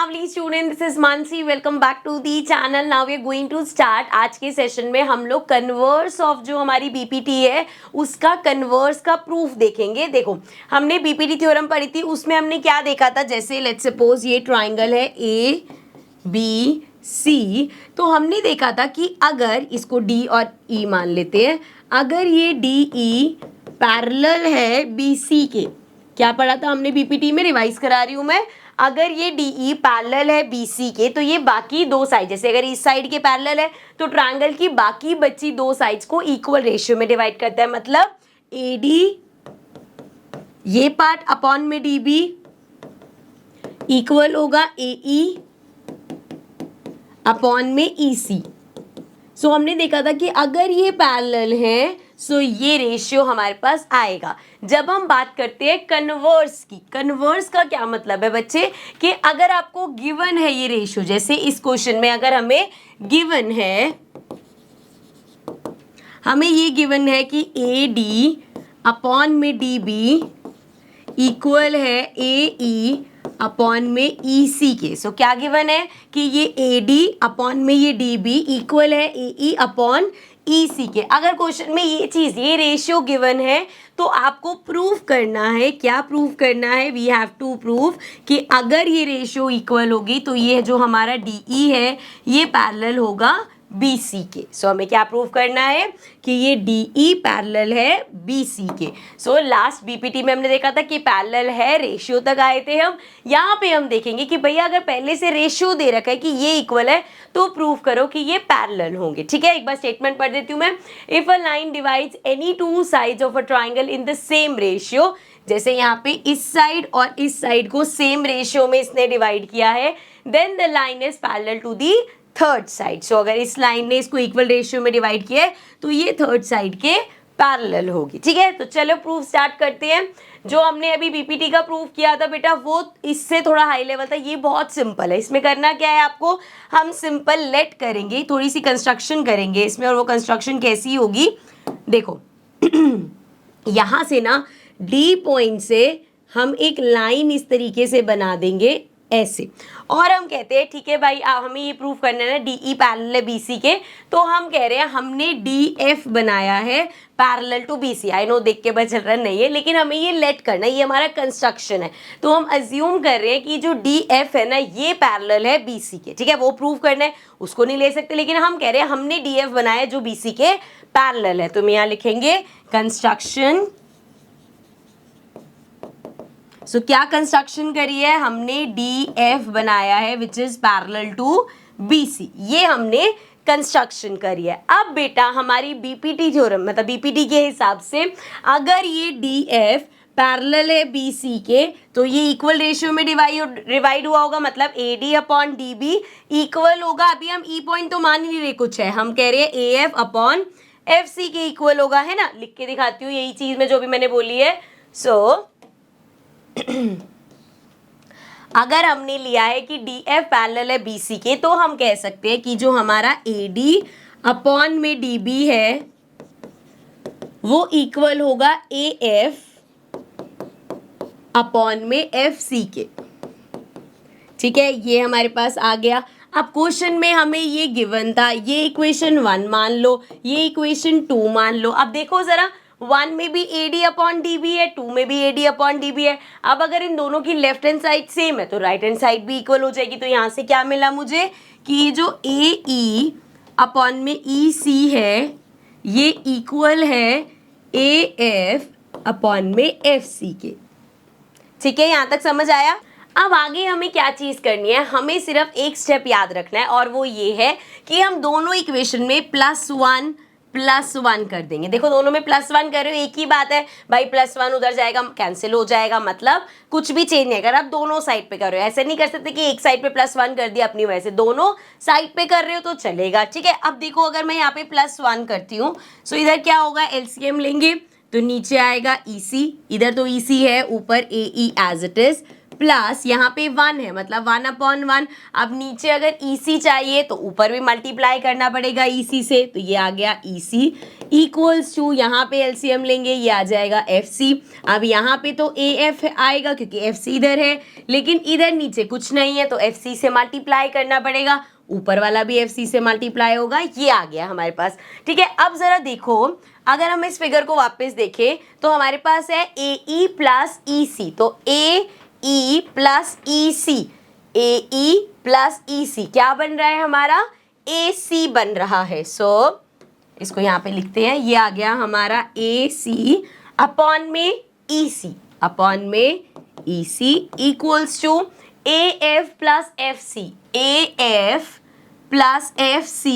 lovely student, this is Mansi. Welcome back to the channel. Now we are going to start. आज के session में हम लोग converse of जो हमारी बीपीटी है उसका कन्वर्स का प्रूफ देखेंगे। देखो हमने बीपीटी थ्योरम पढ़ी थी, उसमें हमने क्या देखा था, जैसे लेट्स सपोज ये ट्राइंगल है ए बी सी, तो हमने देखा था कि अगर इसको डी और ई मान लेते हैं, अगर ये डी ई पैरेलल है बी सी के, क्या पढ़ा था हमने बीपीटी में, रिवाइज करा रही हूँ मैं। अगर ये डी ई पैरेलल है बी सी के, तो ये बाकी दो साइड, जैसे अगर इस साइड के पैरेलल है तो ट्रायंगल की बाकी बची दो साइड्स को इक्वल रेशियो में डिवाइड करता है। मतलब ए डी ये पार्ट अपॉन में डी बी इक्वल होगा ए ई अपॉन में ई सी। सो हमने देखा था कि अगर ये पैरेलल है सो ये रेशियो हमारे पास आएगा। जब हम बात करते हैं कन्वर्स की, कन्वर्स का क्या मतलब है बच्चे, कि अगर आपको गिवन है ये रेशियो, जैसे इस क्वेश्चन में अगर हमें गिवन है, हमें ये गिवन है कि ए डी अपॉन में डी बी इक्वल है ए ई अपॉन में ई सी के। सो क्या गिवन है कि ये ए डी अपॉन में ये डी बी इक्वल है ए ई अपॉन ई सी के। अगर क्वेश्चन में ये चीज़, ये रेशियो गिवन है, तो आपको प्रूफ करना है, क्या प्रूफ करना है, वी हैव टू प्रूफ कि अगर ये रेशियो इक्वल होगी तो ये जो हमारा डी ई है ये पैरेलल होगा बी सी के। सो हमें क्या प्रूफ करना है कि ये डी ई पैरेलल है बी सी के। सो लास्ट बीपीटी में हमने देखा था कि पैरेलल है, रेशियो तक आए थे हम। यहाँ पे हम देखेंगे कि भैया अगर पहले से रेशियो दे रखा है कि ये इक्वल है तो प्रूफ करो कि ये पैरेलल होंगे। ठीक है, एक बार स्टेटमेंट पढ़ देती हूँ मैं। If a line divides any two sides of a triangle in the same ratio, जैसे यहाँ पे इस साइड और इस साइड को सेम रेशियो में इसने डिवाइड किया है, then the line is parallel to the third side. So अगर इस लाइन ने इसको इक्वल रेशियो में डिवाइड किया है तो ये थर्ड साइड के पैरेलल होगी। ठीक है, तो चलो प्रूफ स्टार्ट करते हैं। जो हमने अभी बीपीटी का प्रूफ किया था बेटा वो इससे थोड़ा हाई लेवल था, ये बहुत सिंपल है। इसमें करना क्या है आपको, हम सिंपल लेट करेंगे, थोड़ी सी कंस्ट्रक्शन करेंगे इसमें। और वो कंस्ट्रक्शन कैसी होगी, देखो यहाँ से ना डी पॉइंट से हम एक लाइन इस तरीके से बना देंगे ऐसे, और हम कहते हैं ठीक है भाई हमें ये प्रूफ करना है ना डी ई पैरेलल है बी सी के, तो हम कह रहे हैं हमने डी एफ बनाया है parallel to B C. I know देख के पता चल रहा नहीं है, लेकिन हमें ये लेट करना है, ये हमारा कंस्ट्रक्शन है। तो हम अज्यूम कर रहे हैं कि जो डी एफ है ना ये पैरेलल है बी सी के। ठीक है, वो प्रूफ करना है, उसको नहीं ले सकते, लेकिन हम कह रहे हैं हमने डी एफ बनाया जो बी सी के पैरेलल है। तो हम यहाँ लिखेंगे कंस्ट्रक्शन। सो क्या कंस्ट्रक्शन करी है हमने, डी एफ बनाया है which is parallel to B C, ये हमने कंस्ट्रक्शन करी है। अब बेटा हमारी बीपीटी थ्योरम, मतलब बीपीटी के हिसाब से अगर ये डी एफ पैरेलल है बी सी के तो ये इक्वल रेशियो में डिवाइड हुआ होगा। मतलब A D upon D B equal होगा, अभी हम ई पॉइंट तो मान ही नहीं रहे कुछ है, हम कह रहे हैं A F upon F C के इक्वल होगा, है ना। लिख के दिखाती हूँ यही चीज में जो भी मैंने बोली है। सो अगर हमने लिया है कि डी एफ पैरेलल है बी सी के, तो हम कह सकते हैं कि जो हमारा ए डी अपॉन में डी बी है वो इक्वल होगा ए एफ अपॉन में एफ सी के। ठीक है, ये हमारे पास आ गया। अब क्वेश्चन में हमें ये गिवन था, ये इक्वेशन 1 मान लो, ये इक्वेशन 2 मान लो। अब देखो जरा, 1 में भी A D upon D B है, 2 में भी A D upon D B है। अब अगर इन दोनों की लेफ्ट हैंड साइड सेम है तो राइट हैंड साइड भी इक्वल हो जाएगी। तो यहाँ से क्या मिला मुझे कि ये जो ए ई अपॉन में ई सी है ये इक्वल है ए एफ अपॉन में एफ सी के। ठीक है, यहाँ तक समझ आया। अब आगे हमें क्या चीज़ करनी है, हमें सिर्फ एक स्टेप याद रखना है, और वो ये है कि हम दोनों इक्वेशन में +1 कर देंगे। देखो दोनों में +1 कर रहे हो, एक ही बात है भाई, +1 उधर जाएगा कैंसिल हो जाएगा, मतलब कुछ भी चेंज नहीं कर। आप दोनों साइड पे कर रहे हो, ऐसे नहीं कर सकते कि एक साइड पे +1 कर दिया अपनी वजह से, दोनों साइड पे कर रहे हो तो चलेगा। ठीक है, अब देखो अगर मैं यहाँ पे +1 करती हूँ सो इधर क्या होगा, एलसीएम लेंगे तो नीचे आएगा ई सी, इधर तो ई सी है, ऊपर ए ई एज इट इज, प्लस यहाँ पे 1 है, मतलब 1/1। अब नीचे अगर EC चाहिए तो ऊपर भी मल्टीप्लाई करना पड़ेगा EC से, तो ये आ गया EC इक्वल्स टू, यहाँ पे LCM लेंगे, ये आ जाएगा FC। अब यहाँ पे तो AF आएगा क्योंकि FC इधर है, लेकिन इधर नीचे कुछ नहीं है तो FC से मल्टीप्लाई करना पड़ेगा, ऊपर वाला भी FC से मल्टीप्लाई होगा, ये आ गया हमारे पास। ठीक है, अब जरा देखो, अगर हम इस फिगर को वापस देखें तो हमारे पास है AE प्लस EC, तो AE plus EC, AE plus EC क्या बन रहा है हमारा, AC बन रहा है। सो इसको यहाँ पे लिखते हैं, ये आ गया हमारा AC अपॉन में EC, अपॉन में EC equals to AF plus FC, AF plus FC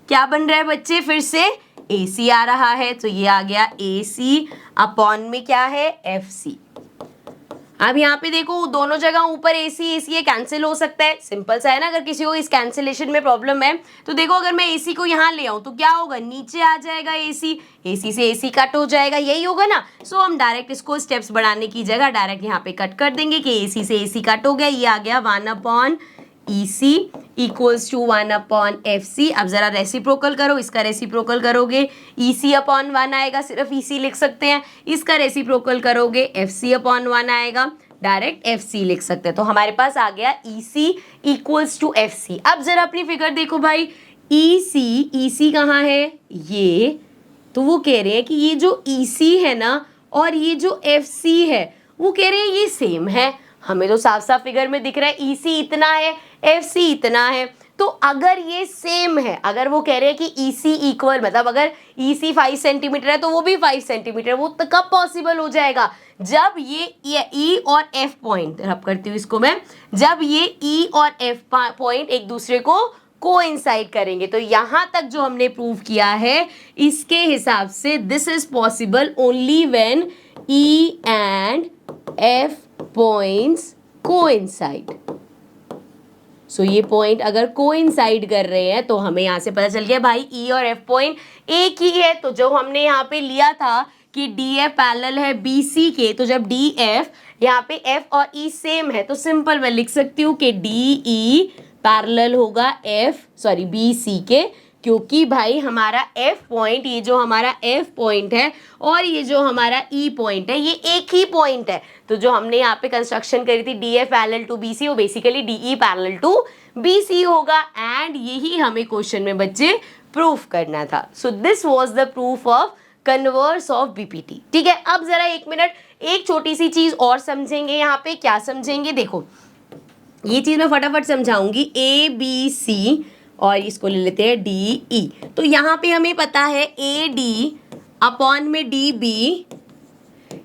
क्या बन रहा है बच्चे, फिर से AC आ रहा है, तो ये आ गया AC अपॉन में क्या है, FC। अब यहाँ पे देखो दोनों जगह ऊपर AC AC है, कैंसिल हो सकता है, सिंपल सा है ना। अगर किसी को इस कैंसिलेशन में प्रॉब्लम है तो देखो, अगर मैं AC को यहाँ ले आऊँ तो क्या होगा, नीचे आ जाएगा AC, AC से AC कट हो जाएगा, यही होगा ना। सो हम डायरेक्ट इसको स्टेप्स बढ़ाने की जगह डायरेक्ट यहाँ पे कट कर देंगे कि AC से AC कट हो गया, ये आ गया 1/EC इक्वल्स टू 1/FC। अब जरा रेसिप्रोकल करो, इसका रेसिप्रोकल करोगे EC अपॉन 1 आएगा, सिर्फ EC लिख सकते हैं, इसका रेसिप्रोकल करोगे FC अपॉन 1 आएगा, डायरेक्ट FC लिख सकते हैं। तो हमारे पास आ गया EC इक्वल्स टू FC। अब जरा अपनी फिगर देखो भाई, EC कहाँ है, ये तो वो कह रहे हैं कि ये जो EC है ना और ये जो FC है वो कह रहे हैं ये सेम है। हमें तो साफ साफ फिगर में दिख रहा है EC इतना है, FC इतना है, तो अगर ये सेम है, अगर वो कह रहे हैं कि EC इक्वल, मतलब अगर EC 5 सेंटीमीटर है तो वो भी 5 सेंटीमीटर, वो तो कब पॉसिबल हो जाएगा, जब ये E और F पॉइंट, रब करती हूँ इसको मैं, जब ये E और F पॉइंट एक दूसरे को कोइंसाइड करेंगे। तो यहाँ तक जो हमने प्रूव किया है इसके हिसाब से this is possible only when E and F points coincide. So ये पॉइंट अगर कोइंसाइड कर रहे हैं तो हमें यहाँ से पता चल गया भाई E और F पॉइंट एक ही है। तो जो हमने यहाँ पे लिया था कि DF पैरेलल है BC के, तो जब DF यहाँ पे F और E सेम है तो सिंपल मैं लिख सकती हूँ कि DE पैरेलल होगा BC के, क्योंकि भाई हमारा F पॉइंट, ये जो हमारा F पॉइंट है और ये जो हमारा E पॉइंट है ये एक ही पॉइंट है। तो जो हमने यहाँ पे कंस्ट्रक्शन करी थी DF पैरेलल टू BC, वो basically DE parallel to BC होगा, एंड यही हमें क्वेश्चन में बच्चे प्रूफ करना था। So this was the proof of converse of BPT। ठीक है, अब जरा एक मिनट एक छोटी सी चीज और समझेंगे। यहाँ पे क्या समझेंगे, देखो ये चीज मैं फटाफट समझाऊंगी। ABC और इसको ले लेते हैं DE। तो यहाँ पे हमें पता है AD अपॉन में DB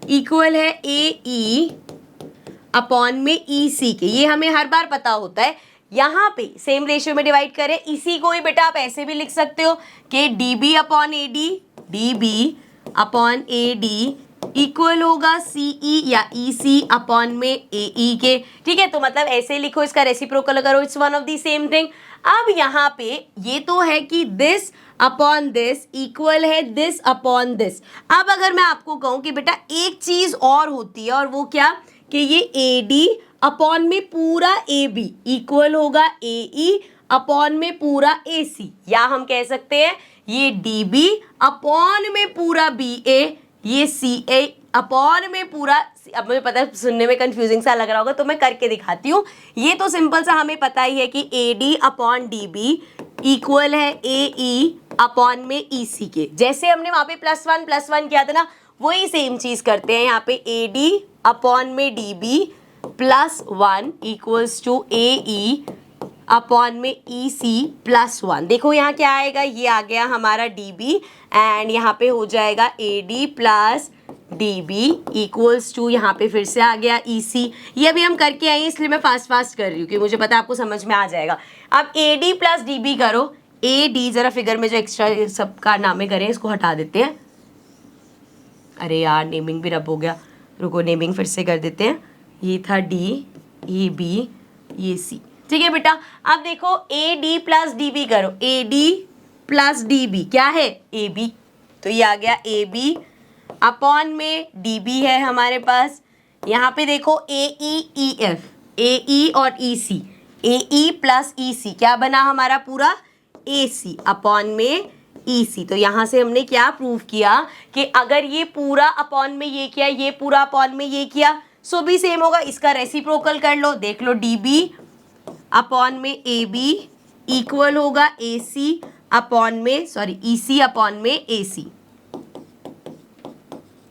इक्वल है AE अपॉन में EC के, ये हमें हर बार पता होता है। यहाँ पे सेम रेशियो में डिवाइड करें, इसी को ही बेटा आप ऐसे भी लिख सकते हो कि DB upon AD, DB upon AD equal होगा CE या EC अपॉन में AE के। ठीक है, तो मतलब ऐसे लिखो, इसका रेसिप्रोकल करो, it's one of the same thing. अब यहाँ पे ये तो है कि दिस अपॉन दिस इक्वल है दिस अपॉन दिस। अब अगर मैं आपको कहूँ कि बेटा एक चीज और होती है, और वो क्या, कि ये AD अपॉन में पूरा AB इक्वल होगा AE अपॉन में पूरा AC, या हम कह सकते हैं ये DB अपॉन में पूरा BA, ये CA अपॉन में पूरा। अब मुझे पता है सुनने में कंफ्यूजिंग सा लग रहा होगा तो मैं करके दिखाती हूँ। ये तो सिंपल सा हमें पता ही है कि AD अपॉन DB इक्वल है AE अपॉन में EC के। जैसे हमने वहाँ पे +1 किया था ना, वही सेम चीज़ करते हैं यहाँ पे। AD अपॉन में DB +1 equals to AE upon में EC +1। देखो यहाँ क्या आएगा, ये आ गया हमारा DB एंड यहाँ पे हो जाएगा AD plus DB equals to, यहाँ पे फिर से आ गया EC। ये अभी हम करके आए हैं इसलिए मैं फास्ट कर रही हूँ कि मुझे पता है आपको समझ में आ जाएगा। अब AD प्लस DB करो, AD जरा फिगर में जो एक्स्ट्रा सबका नामे करें इसको हटा देते हैं। अरे यार नेमिंग भी रब हो गया, रुको नेमिंग फिर से कर देते हैं। ये था D, ये B, ये C। ठीक है बेटा, अब देखो AD प्लस DB करो, AD प्लस DB क्या है AB, तो ये आ गया AB अपॉन में DB है हमारे पास, यहाँ पे देखो ए ई एफ, ए ई और ई सी, ए ई प्लस ई सी क्या बना हमारा पूरा ए सी अपॉन में ई सी। तो यहाँ से हमने क्या प्रूव किया कि अगर ये पूरा अपॉन में ये किया, ये पूरा अपॉन में ये किया, सो भी सेम होगा। इसका रेसिप्रोकल कर लो, देख लो डी बी अपॉन में ए बी इक्वल होगा ए सी अपॉन में, सॉरी ई सी अपॉन में ए सी।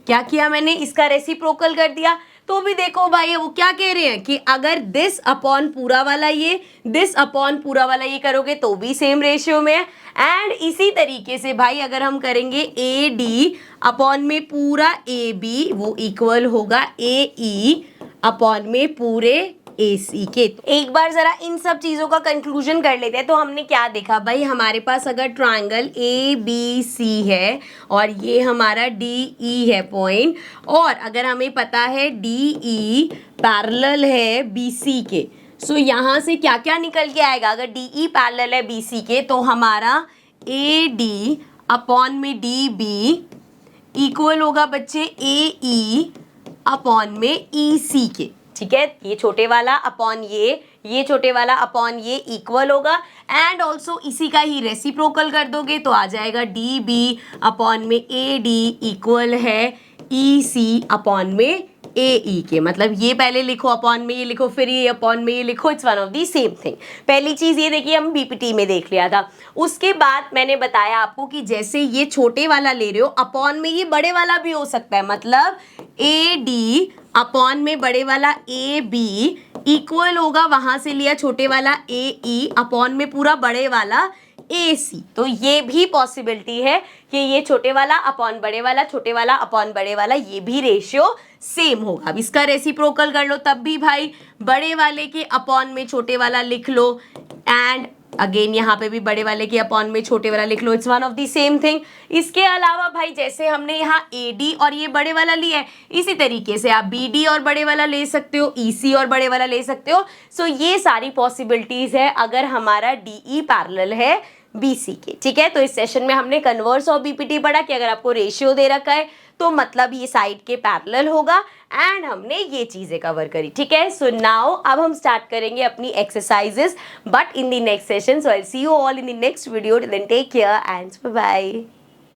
क्या किया मैंने, इसका रेसिप्रोकल कर दिया। तो भी देखो भाई वो क्या कह रहे हैं कि अगर दिस अपॉन पूरा वाला ये, दिस अपॉन पूरा वाला ये करोगे तो भी सेम रेशियो में है। एंड इसी तरीके से भाई अगर हम करेंगे ए डी अपॉन में पूरा ए बी, वो इक्वल होगा ए ई अपॉन में पूरे ए सी के। तो एक बार जरा इन सब चीजों का कंक्लूजन कर लेते हैं। तो हमने क्या देखा भाई, हमारे पास अगर ट्रायंगल ए बी सी है और ये हमारा डी ई है पॉइंट, और अगर हमें पता है डी ई पैरेलल है बी सी के, सो यहाँ से क्या क्या निकल के आएगा, अगर डी ई पैरेलल है बी सी के तो हमारा ए डी अपॉन में डी बी इक्वल होगा बच्चे ए ई अपॉन में ई सी के। ठीक है, ये छोटे वाला अपॉन ये छोटे वाला अपॉन ये इक्वल होगा। एंड ऑल्सो इसी का ही रेसिप्रोकल कर दोगे तो आ जाएगा डी बी अपॉन में ए डी इक्वल है ई सी अपॉन में ए ई के। मतलब ये पहले लिखो अपॉन में ये लिखो, फिर ये अपॉन में ये लिखो, it's one of the same thing. पहली चीज़ ये देखिए हम बीपीटी में देख लिया था। उसके बाद मैंने बताया आपको कि जैसे ये छोटे वाला ले रहे हो अपॉन में ये बड़े वाला भी हो सकता है, मतलब ए डी अपॉन में बड़े वाला ए बी इक्वल होगा, वहां से लिया छोटे वाला ए ई अपॉन में पूरा बड़े वाला ए सी। तो ये भी पॉसिबिलिटी है कि ये छोटे वाला अपॉन बड़े वाला, छोटे वाला अपॉन बड़े वाला, ये भी रेशियो सेम होगा। अब इसका रेसिप्रोकल कर लो तब भी भाई बड़े वाले के अपॉन में छोटे वाला लिख लो, एंड अगेन यहाँ पे भी बड़े वाले के अपॉन में छोटे वाला लिख लो, it's one of the same thing. इसके अलावा भाई जैसे हमने यहाँ ए डी और ये बड़े वाला लिया है, इसी तरीके से आप बी डी और बड़े वाला ले सकते हो, ई सी और बड़े वाला ले सकते हो। सो ये सारी पॉसिबिलिटीज है अगर हमारा डी ई पैरेलल है बी सी के। ठीक है, तो इस सेशन में हमने कन्वर्स ऑफ बीपीटी पढ़ा कि अगर आपको रेशियो दे रखा है तो मतलब ये साइड के पैरेलल होगा, एंड हमने ये चीजें कवर करी। ठीक है, सो नाउ अब हम स्टार्ट करेंगे अपनी exercises but in the next session. So I see you all in the next video. Till then take care and bye bye.